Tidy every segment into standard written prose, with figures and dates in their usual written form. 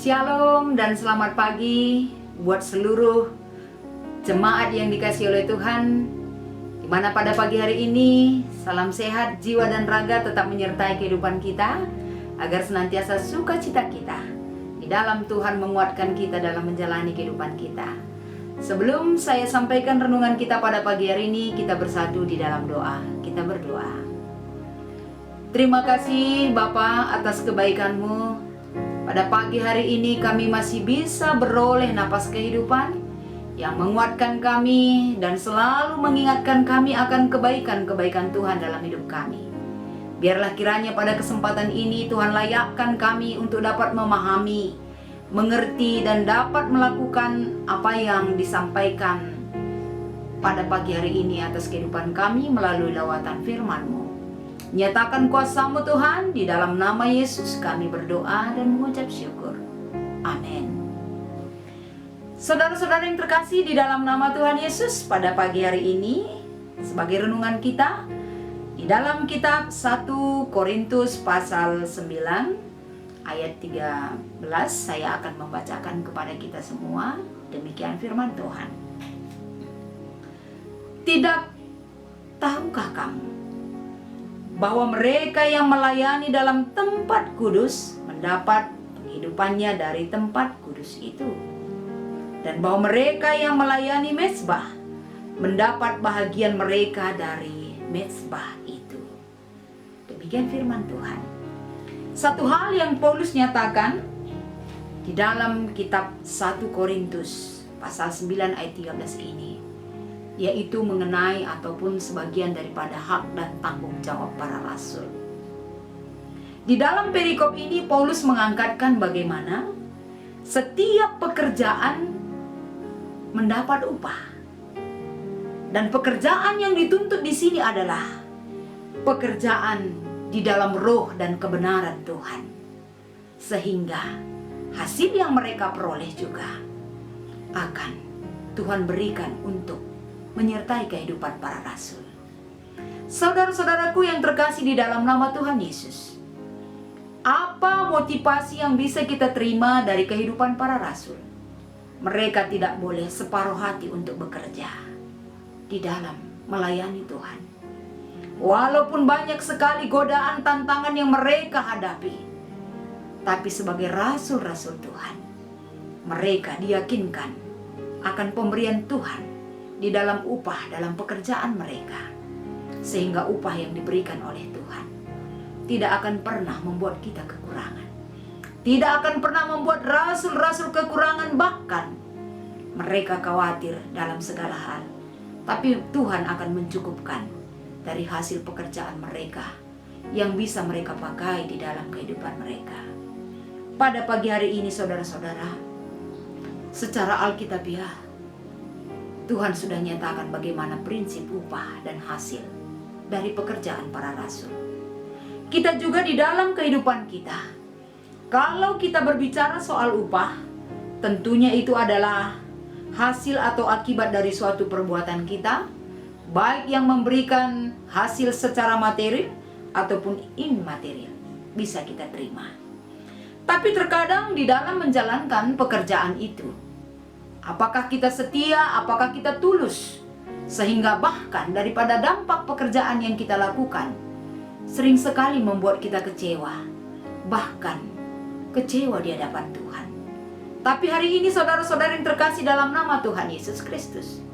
Shalom dan selamat pagi buat seluruh jemaat yang dikasihi oleh Tuhan. Dimana pada pagi hari ini, salam sehat jiwa dan raga tetap menyertai kehidupan kita, agar senantiasa sukacita kita di dalam Tuhan menguatkan kita dalam menjalani kehidupan kita. Sebelum saya sampaikan renungan kita pada pagi hari ini, kita bersatu di dalam doa. Kita berdoa. Terima kasih Bapa atas kebaikan-Mu. Pada pagi hari ini kami masih bisa beroleh napas kehidupan yang menguatkan kami dan selalu mengingatkan kami akan kebaikan-kebaikan Tuhan dalam hidup kami. Biarlah kiranya pada kesempatan ini Tuhan layakkan kami untuk dapat memahami, mengerti dan dapat melakukan apa yang disampaikan pada pagi hari ini atas kehidupan kami melalui lawatan firman-Mu. Nyatakan kuasa-Mu Tuhan, di dalam nama Yesus kami berdoa dan mengucap syukur. Amin. Saudara-saudara yang terkasih di dalam nama Tuhan Yesus, pada pagi hari ini sebagai renungan kita di dalam kitab 1 Korintus pasal 9 ayat 13, saya akan membacakan kepada kita semua. Demikian firman Tuhan. Tidak tahukah kamu bahwa mereka yang melayani dalam tempat kudus mendapat penghidupannya dari tempat kudus itu, dan bahwa mereka yang melayani mezbah mendapat bahagian mereka dari mezbah itu. Demikian firman Tuhan. Satu hal yang Paulus nyatakan di dalam kitab 1 Korintus pasal 9 ayat 13 ini, yaitu mengenai ataupun sebagian daripada hak dan tanggung jawab para rasul. Di dalam perikop ini Paulus mengangkatkan bagaimana setiap pekerjaan mendapat upah. Dan pekerjaan yang dituntut di sini adalah pekerjaan di dalam roh dan kebenaran Tuhan. Sehingga hasil yang mereka peroleh juga akan Tuhan berikan untuk menyertai kehidupan para rasul. Saudara-saudaraku yang terkasih di dalam nama Tuhan Yesus, apa motivasi yang bisa kita terima dari kehidupan para rasul? Mereka tidak boleh separuh hati untuk bekerja di dalam melayani Tuhan. Walaupun banyak sekali godaan tantangan yang mereka hadapi, tapi sebagai rasul-rasul Tuhan, mereka diyakinkan akan pemberian Tuhan di dalam upah, dalam pekerjaan mereka, sehingga upah yang diberikan oleh Tuhan tidak akan pernah membuat kita kekurangan, tidak akan pernah membuat rasul-rasul kekurangan. Bahkan mereka khawatir dalam segala hal, tapi Tuhan akan mencukupkan dari hasil pekerjaan mereka yang bisa mereka pakai di dalam kehidupan mereka. Pada pagi hari ini saudara-saudara, secara alkitabiah Tuhan sudah nyatakan bagaimana prinsip upah dan hasil dari pekerjaan para rasul. Kita juga di dalam kehidupan kita, kalau kita berbicara soal upah, tentunya itu adalah hasil atau akibat dari suatu perbuatan kita, baik yang memberikan hasil secara materi ataupun imaterial, bisa kita terima. Tapi terkadang di dalam menjalankan pekerjaan itu, apakah kita setia, apakah kita tulus, sehingga bahkan daripada dampak pekerjaan yang kita lakukan sering sekali membuat kita kecewa, bahkan kecewa di hadapan Tuhan. Tapi hari ini saudara-saudara yang terkasih dalam nama Tuhan Yesus Kristus,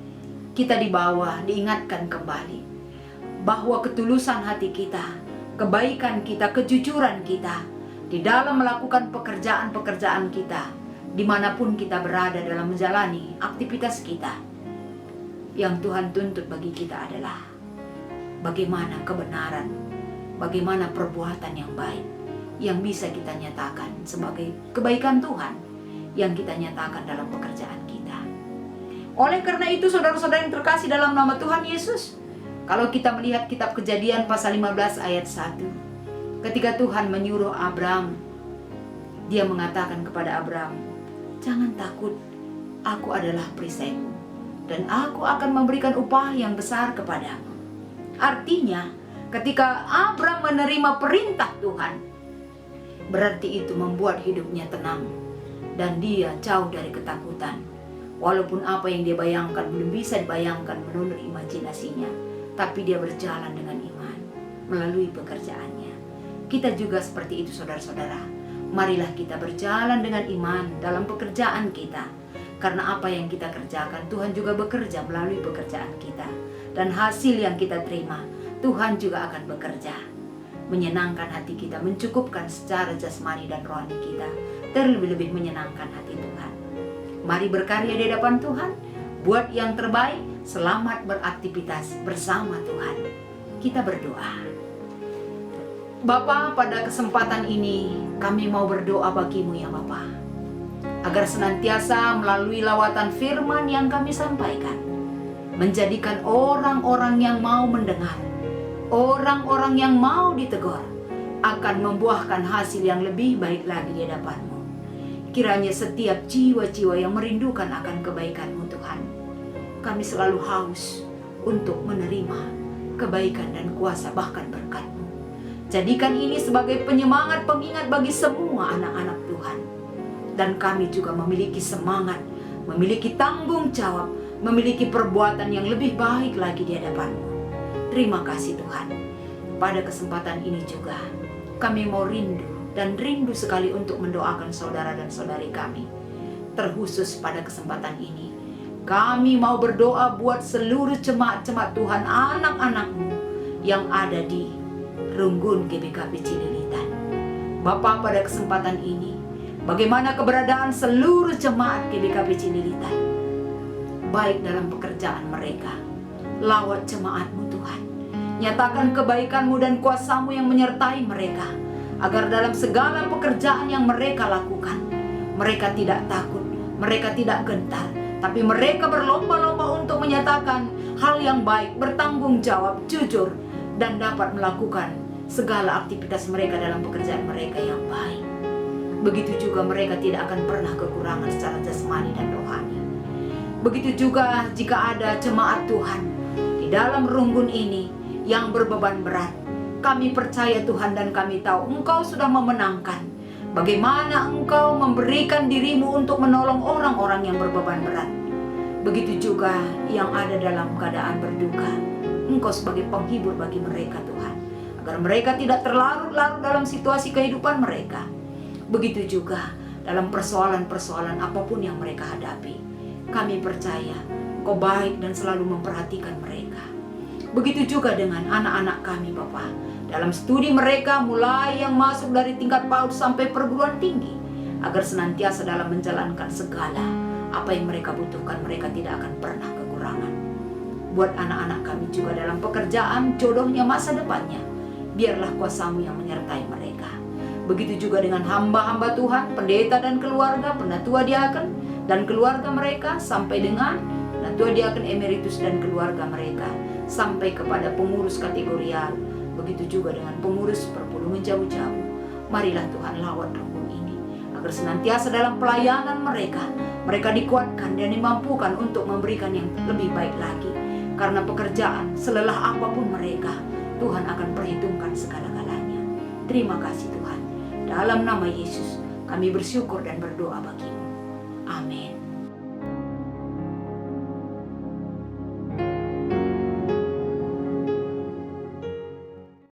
kita diingatkan kembali bahwa ketulusan hati kita, kebaikan kita, kejujuran kita di dalam melakukan pekerjaan-pekerjaan kita, dimanapun kita berada dalam menjalani aktivitas kita, yang Tuhan tuntut bagi kita adalah bagaimana kebenaran, bagaimana perbuatan yang baik yang bisa kita nyatakan sebagai kebaikan Tuhan yang kita nyatakan dalam pekerjaan kita. Oleh karena itu saudara-saudara yang terkasih dalam nama Tuhan Yesus, kalau kita melihat kitab Kejadian pasal 15 ayat 1, ketika Tuhan menyuruh Abram, Dia mengatakan kepada Abram, "Jangan takut, aku adalah perisaimu, dan aku akan memberikan upah yang besar kepadamu." Artinya, ketika Abram menerima perintah Tuhan, berarti itu membuat hidupnya tenang. dan dia jauh dari ketakutan. Walaupun apa yang dia bayangkan belum bisa dibayangkan menurut imajinasinya, tapi dia berjalan dengan iman melalui pekerjaannya. Kita juga seperti itu, saudara-saudara. Marilah kita berjalan dengan iman dalam pekerjaan kita. Karena apa yang kita kerjakan, Tuhan juga bekerja melalui pekerjaan kita. Dan hasil yang kita terima, Tuhan juga akan bekerja. Menyenangkan hati kita, mencukupkan secara jasmani dan rohani kita. Terlebih-lebih menyenangkan hati Tuhan. Mari berkarya di hadapan Tuhan. Buat yang terbaik, selamat beraktivitas bersama Tuhan. Kita berdoa. Bapa, pada kesempatan ini kami mau berdoa bagimu ya Bapa, agar senantiasa melalui lawatan firman yang kami sampaikan, menjadikan orang-orang yang mau mendengar, orang-orang yang mau ditegur, akan membuahkan hasil yang lebih baik lagi di hadapan-Mu. Kiranya setiap jiwa-jiwa yang merindukan akan kebaikan-Mu Tuhan, kami selalu haus untuk menerima kebaikan dan kuasa bahkan berkat-Mu. Jadikan ini sebagai penyemangat pengingat bagi semua anak-anak Tuhan. Dan kami juga memiliki semangat, memiliki tanggung jawab, memiliki perbuatan yang lebih baik lagi di hadapan-Mu. Terima kasih Tuhan. Pada kesempatan ini juga kami mau rindu sekali untuk mendoakan saudara dan saudari kami. Terkhusus pada kesempatan ini, kami mau berdoa buat seluruh jemaat-jemaat Tuhan, anak-anak-Mu yang ada di Runggun GBKP Cililitan. Bapa, pada kesempatan ini, bagaimana keberadaan seluruh jemaat GBKP Cililitan, baik dalam pekerjaan mereka, lawat jemaat-Mu Tuhan. Nyatakan kebaikan-Mu dan kuasa-Mu yang menyertai mereka, agar dalam segala pekerjaan yang mereka lakukan, mereka tidak takut, mereka tidak gentar, tapi mereka berlomba-lomba untuk menyatakan hal yang baik, bertanggung jawab, jujur, dan dapat melakukan segala aktivitas mereka dalam pekerjaan mereka yang baik. Begitu juga mereka tidak akan pernah kekurangan secara jasmani dan rohani. Begitu juga jika ada jemaat Tuhan di dalam Runggun ini yang berbeban berat, kami percaya Tuhan dan kami tahu Engkau sudah memenangkan. Bagaimana Engkau memberikan diri-Mu untuk menolong orang-orang yang berbeban berat. Begitu juga yang ada dalam keadaan berduka, Engkau sebagai penghibur bagi mereka Tuhan, agar mereka tidak terlarut-larut dalam situasi kehidupan mereka. Begitu juga dalam persoalan-persoalan apapun yang mereka hadapi. Kami percaya Engkau baik dan selalu memperhatikan mereka. Begitu juga dengan anak-anak kami Bapa, dalam studi mereka mulai yang masuk dari tingkat PAUD sampai perguruan tinggi, agar senantiasa dalam menjalankan segala apa yang mereka butuhkan, mereka tidak akan pernah kekurangan. Buat anak-anak kami juga dalam pekerjaan, jodohnya, masa depannya, biarlah kuasa-Mu yang menyertai mereka. Begitu juga dengan hamba-hamba Tuhan, pendeta dan keluarga, penatua diaken dan keluarga mereka, sampai dengan penatua diaken emeritus dan keluarga mereka, sampai kepada pengurus kategorial. Begitu juga dengan pengurus perpuluhan jauh-jauh. Marilah Tuhan lawat Runggun ini, agar senantiasa dalam pelayanan mereka, mereka dikuatkan dan dimampukan untuk memberikan yang lebih baik lagi. Karena pekerjaan, selelah apapun mereka, Tuhan akan perhitungkan segala-galanya. Terima kasih Tuhan. Dalam nama Yesus, kami bersyukur dan berdoa bagimu. Amin.